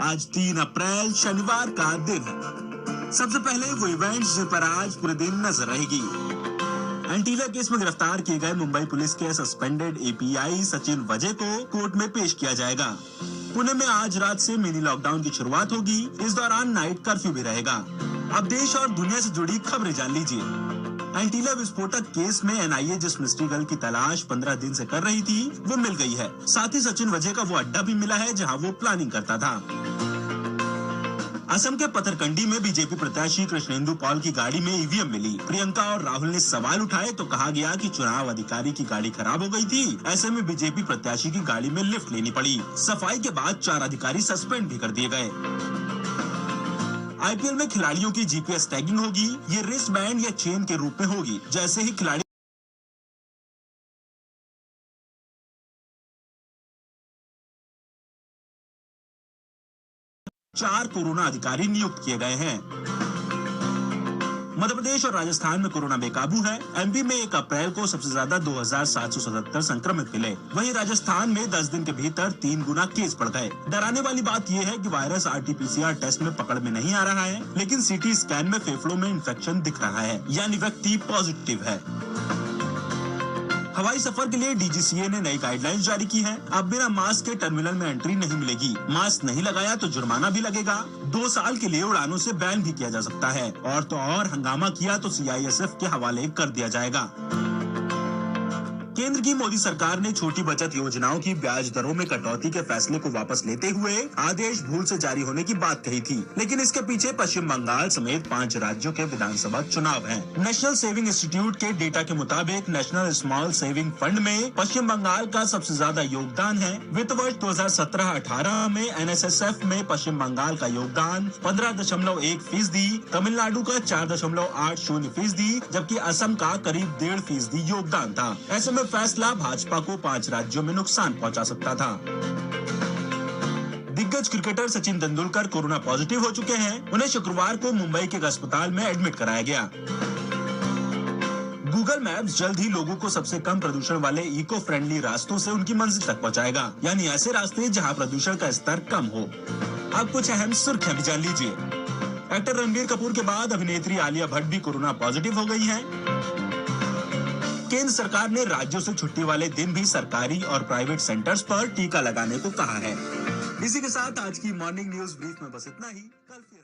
आज 3 अप्रैल शनिवार का दिन है। सबसे पहले वो इवेंट्स जिन पर आज पूरे दिन नजर रहेगी। एंटीला केस में गिरफ्तार किए गए मुंबई पुलिस के सस्पेंडेड एपीआई सचिन वजे को कोर्ट में पेश किया जाएगा। पुणे में आज रात से मिनी लॉकडाउन की शुरुआत होगी। इस दौरान नाइट कर्फ्यू भी रहेगा। अब देश और दुनिया से जुड़ी खबरें जान लीजिए। एंटीला विस्फोटक केस में एनआईए जिस मिस्ट्री गर्ल की तलाश 15 दिन से कर रही थी, वो मिल गई है। साथ ही सचिन वजे का वो अड्डा भी मिला है जहां वो प्लानिंग करता था। असम के पथरकंडी में बीजेपी प्रत्याशी कृष्णेंदु पॉल की गाड़ी में ईवीएम मिली। प्रियंका और राहुल ने सवाल उठाए तो कहा गया कि चुनाव अधिकारी की गाड़ी खराब हो गई थी। ऐसे में बीजेपी प्रत्याशी की गाड़ी में लिफ्ट लेनी पड़ी। सफाई के बाद 4 अधिकारी सस्पेंड भी कर दिए गए। आईपीएल में खिलाड़ियों की जीपीएस टैगिंग होगी। ये रिस्ट बैंड या चेन के रूप में होगी। जैसे ही खिलाड़ी 4 कोरोना अधिकारी नियुक्त किए गए हैं। मध्य प्रदेश और राजस्थान में कोरोना बेकाबू है। एमपी में 1 अप्रैल को सबसे ज्यादा 2777 संक्रमित मिले। वहीं राजस्थान में 10 दिन के भीतर 3 गुना केस बढ़ गए। डराने वाली बात यह है कि वायरस आरटीपीसीआर टेस्ट में पकड़ में नहीं आ रहा है, लेकिन सीटी स्कैन में फेफड़ों में इन्फेक्शन दिख रहा है, यानी व्यक्ति पॉजिटिव है। हवाई सफर के लिए डीजीसीए ने नई गाइडलाइंस जारी की है। अब बिना मास्क के टर्मिनल में एंट्री नहीं मिलेगी। मास्क नहीं लगाया तो जुर्माना भी लगेगा। 2 साल के लिए उड़ानों से बैन भी किया जा सकता है। और तो और हंगामा किया तो सीआईएसएफ के हवाले कर दिया जाएगा। केंद्र की मोदी सरकार ने छोटी बचत योजनाओं की ब्याज दरों में कटौती के फैसले को वापस लेते हुए आदेश भूल से जारी होने की बात कही थी, लेकिन इसके पीछे पश्चिम बंगाल समेत 5 राज्यों के विधानसभा चुनाव हैं। नेशनल सेविंग इंस्टीट्यूट के डेटा के मुताबिक नेशनल स्मॉल सेविंग फंड में पश्चिम बंगाल का सबसे ज्यादा योगदान है। वित्त वर्ष 2017-18 में एनएसएसएफ में पश्चिम बंगाल का योगदान 15.1%, तमिलनाडु का 4.80%, जबकि असम का करीब 1.5% योगदान था। ऐसे में फैसला भाजपा को 5 राज्यों में नुकसान पहुंचा सकता था। दिग्गज cricketer Sachin Tendulkar corona positive हो चुके हैं। उन्हें शुक्रवार को मुंबई के एक अस्पताल में एडमिट कराया गया। गूगल मैप्स जल्द ही लोगों को सबसे कम प्रदूषण वाले इको फ्रेंडली रास्तों से उनकी मंजिल तक पहुंचाएगा, यानी ऐसे रास्ते जहां प्रदूषण का स्तर कम हो। अब कुछ अहम सुर्खियां भी जान लीजिए। एक्टर रणबीर कपूर के बाद अभिनेत्री आलिया भट्ट भी कोरोना पॉजिटिव हो गई हैं। केंद्र सरकार ने राज्यों से छुट्टी वाले दिन भी सरकारी और प्राइवेट सेंटर्स पर टीका लगाने को कहा है। इसी के साथ आज की मॉर्निंग न्यूज ब्रीफ में बस इतना ही। कल फिर